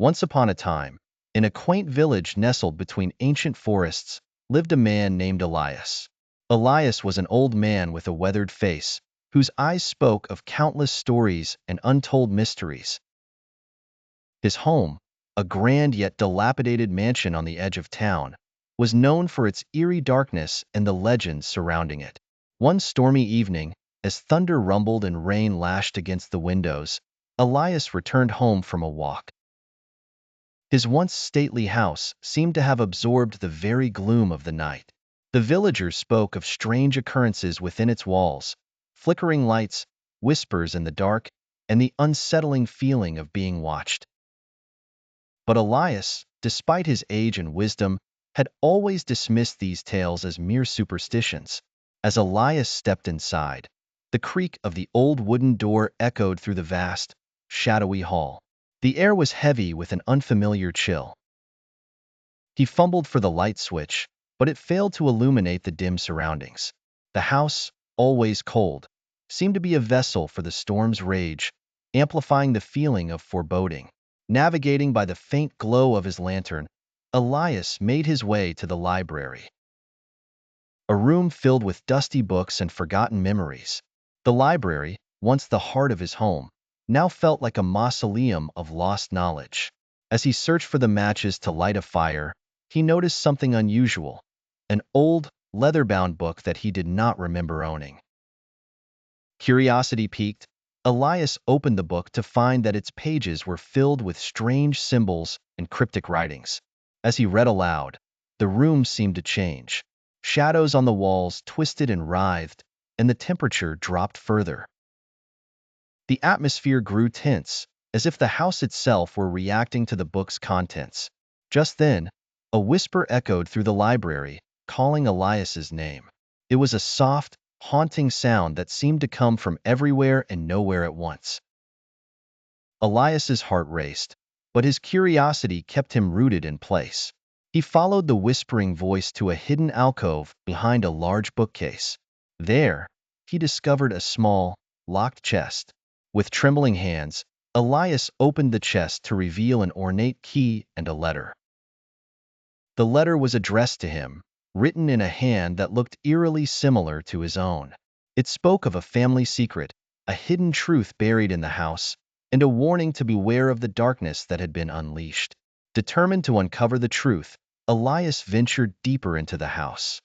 Once upon a time, in a quaint village nestled between ancient forests, lived a man named Elias. Elias was an old man with a weathered face, whose eyes spoke of countless stories and untold mysteries. His home, a grand yet dilapidated mansion on the edge of town, was known for its eerie darkness and the legends surrounding it. One stormy evening, as thunder rumbled and rain lashed against the windows, Elias returned home from a walk. His once stately house seemed to have absorbed the very gloom of the night. The villagers spoke of strange occurrences within its walls, flickering lights, whispers in the dark, and the unsettling feeling of being watched. But Elias, despite his age and wisdom, had always dismissed these tales as mere superstitions. As Elias stepped inside, the creak of the old wooden door echoed through the vast, shadowy hall. The air was heavy with an unfamiliar chill. He fumbled for the light switch, but it failed to illuminate the dim surroundings. The house, always cold, seemed to be a vessel for the storm's rage, amplifying the feeling of foreboding. Navigating by the faint glow of his lantern, Elias made his way to the library. A room filled with dusty books and forgotten memories. The library, once the heart of his home, now felt like a mausoleum of lost knowledge. As he searched for the matches to light a fire, he noticed something unusual, an old, leather-bound book that he did not remember owning. Curiosity piqued, Elias opened the book to find that its pages were filled with strange symbols and cryptic writings. As he read aloud, the room seemed to change. Shadows on the walls twisted and writhed, and the temperature dropped further. The atmosphere grew tense, as if the house itself were reacting to the book's contents. Just then, a whisper echoed through the library, calling Elias's name. It was a soft, haunting sound that seemed to come from everywhere and nowhere at once. Elias's heart raced, but his curiosity kept him rooted in place. He followed the whispering voice to a hidden alcove behind a large bookcase. There, he discovered a small, locked chest. With trembling hands, Elias opened the chest to reveal an ornate key and a letter. The letter was addressed to him, written in a hand that looked eerily similar to his own. It spoke of a family secret, a hidden truth buried in the house, and a warning to beware of the darkness that had been unleashed. Determined to uncover the truth, Elias ventured deeper into the house.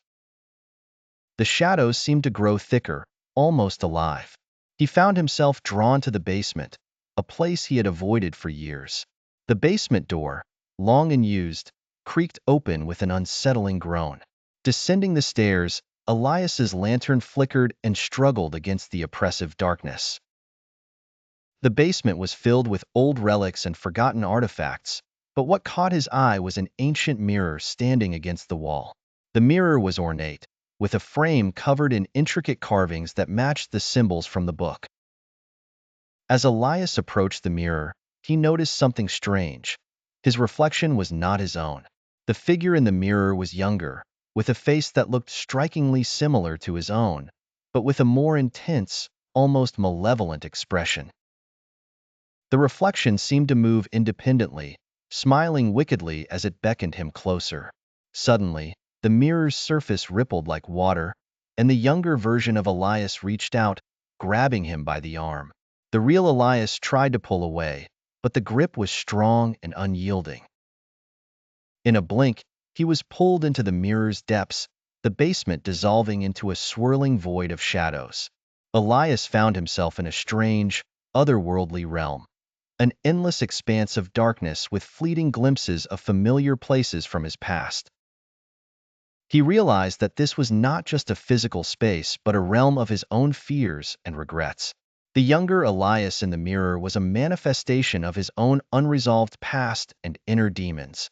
The shadows seemed to grow thicker, almost alive. He found himself drawn to the basement, a place he had avoided for years. The basement door, long unused, creaked open with an unsettling groan. Descending the stairs, Elias's lantern flickered and struggled against the oppressive darkness. The basement was filled with old relics and forgotten artifacts, but what caught his eye was an ancient mirror standing against the wall. The mirror was ornate, with a frame covered in intricate carvings that matched the symbols from the book. As Elias approached the mirror, he noticed something strange. His reflection was not his own. The figure in the mirror was younger, with a face that looked strikingly similar to his own, but with a more intense, almost malevolent expression. The reflection seemed to move independently, smiling wickedly as it beckoned him closer. Suddenly, the mirror's surface rippled like water, and the younger version of Elias reached out, grabbing him by the arm. The real Elias tried to pull away, but the grip was strong and unyielding. In a blink, he was pulled into the mirror's depths, the basement dissolving into a swirling void of shadows. Elias found himself in a strange, otherworldly realm, an endless expanse of darkness with fleeting glimpses of familiar places from his past. He realized that this was not just a physical space, but a realm of his own fears and regrets. The younger Elias in the mirror was a manifestation of his own unresolved past and inner demons.